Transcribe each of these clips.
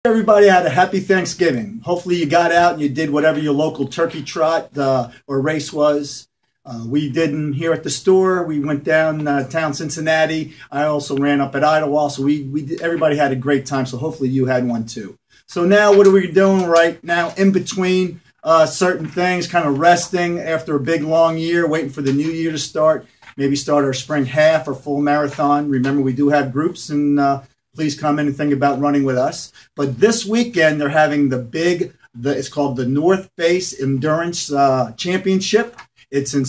Everybody had a happy Thanksgiving. Hopefully you got out and you did whatever your local turkey trot or race was. We didn't here at the store. We went downtown Cincinnati. I also ran up at Idlewild. So everybody had a great time. So hopefully you had one too. So now what are we doing right now in between certain things, kind of resting after a big long year, waiting for the new year to start. Maybe start our spring half or full marathon. Remember, we do have groups, and please come in and think about running with us. But this weekend, they're having it's called the North Face Endurance Championship. It's in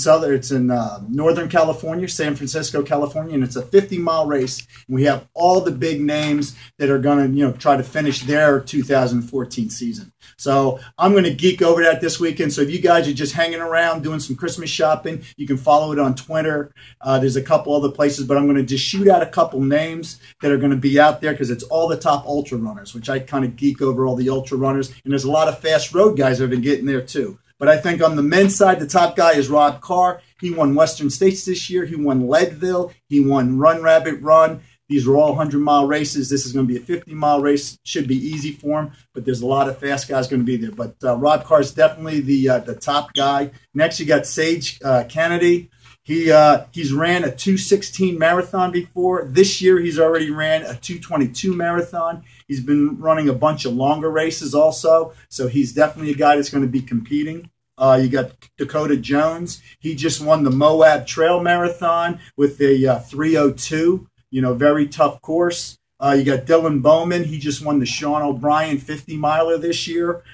Northern California, San Francisco, California, and it's a 50-mile race. And we have all the big names that are going to, try to finish their 2014 season. So I'm going to geek over that this weekend. So if you guys are just hanging around doing some Christmas shopping, you can follow it on Twitter. There's a couple other places, but I'm going to just shoot out a couple names that are going to be out there because it's all the top ultra runners, which I kind of geek over all the ultra runners. And there's a lot of fast road guys that have been getting there too. But I think on the men's side, the top guy is Rob Carr. He won Western States this year. He won Leadville. He won Run Rabbit Run. These are all 100-mile races. This is going to be a 50-mile race. Should be easy for him, but there's a lot of fast guys going to be there. But Rob Carr is definitely the top guy. Next, you got Sage Kennedy. He's ran a 2:16 marathon before. This year, he's already ran a 2:22 marathon. He's been running a bunch of longer races also, so he's definitely a guy that's going to be competing. You got Dakota Jones. He just won the Moab Trail Marathon with a 3:02. Very tough course. You got Dylan Bowman. He just won the Sean O'Brien 50-miler this year.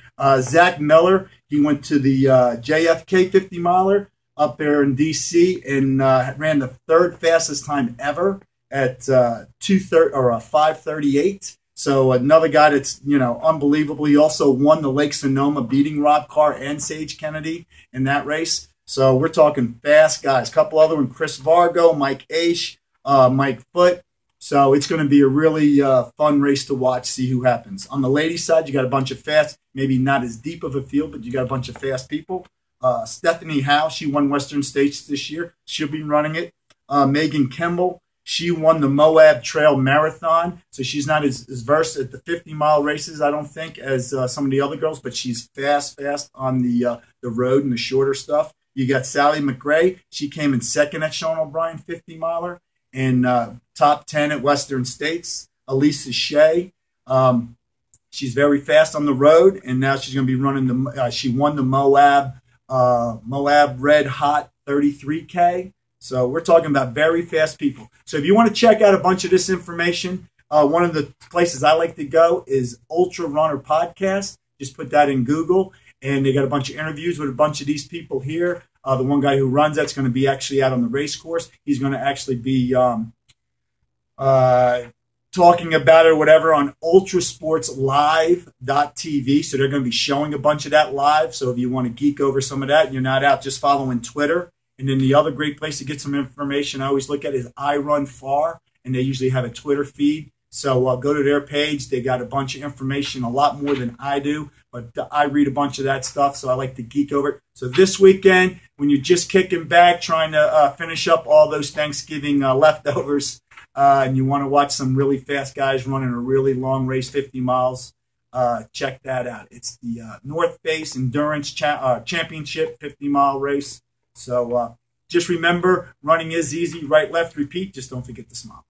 Zach Miller. He went to the JFK 50-miler up there in D.C. and ran the third fastest time ever at 5:38. So another guy that's, unbelievable. He also won the Lake Sonoma, beating Rob Carr and Sage Kennedy in that race. So we're talking fast guys. A couple other ones, Chris Vargo, Mike Aish, Mike Foote. So it's going to be a really fun race to watch, see who happens. On the ladies' side, you got a bunch of fast, maybe not as deep of a field, but you got a bunch of fast people. Stephanie Howe, she won Western States this year. She'll be running it. Megan Kimball, she won the Moab Trail Marathon. So she's not as versed at the 50-mile races, I don't think, as some of the other girls, but she's fast on the road and the shorter stuff. You got Sally McRae. She came in second at Sean O'Brien 50-miler and top 10 at Western States. Elisa Shea. She's very fast on the road, and now she's going to be running she won the Moab Red Hot 33K. So we're talking about very fast people. So if you want to check out a bunch of this information, one of the places I like to go is Ultra Runner Podcast. Just put that in Google, and they got a bunch of interviews with a bunch of these people here. The one guy who runs that's going to be actually out on the race course. He's going to actually be talking about it or whatever on ultrasportslive.tv. So they're going to be showing a bunch of that live. So if you want to geek over some of that and you're not out just following Twitter. And then the other great place to get some information I always look at is I Run Far, and they usually have a Twitter feed. So go to their page. They got a bunch of information, a lot more than I do, but I read a bunch of that stuff, so I like to geek over it. So this weekend, when you're just kicking back, trying to finish up all those Thanksgiving leftovers, and you want to watch some really fast guys running a really long race, 50 miles, check that out. It's the North Face Endurance Championship 50-mile race. So just remember, running is easy. Right, left, repeat. Just don't forget to smile.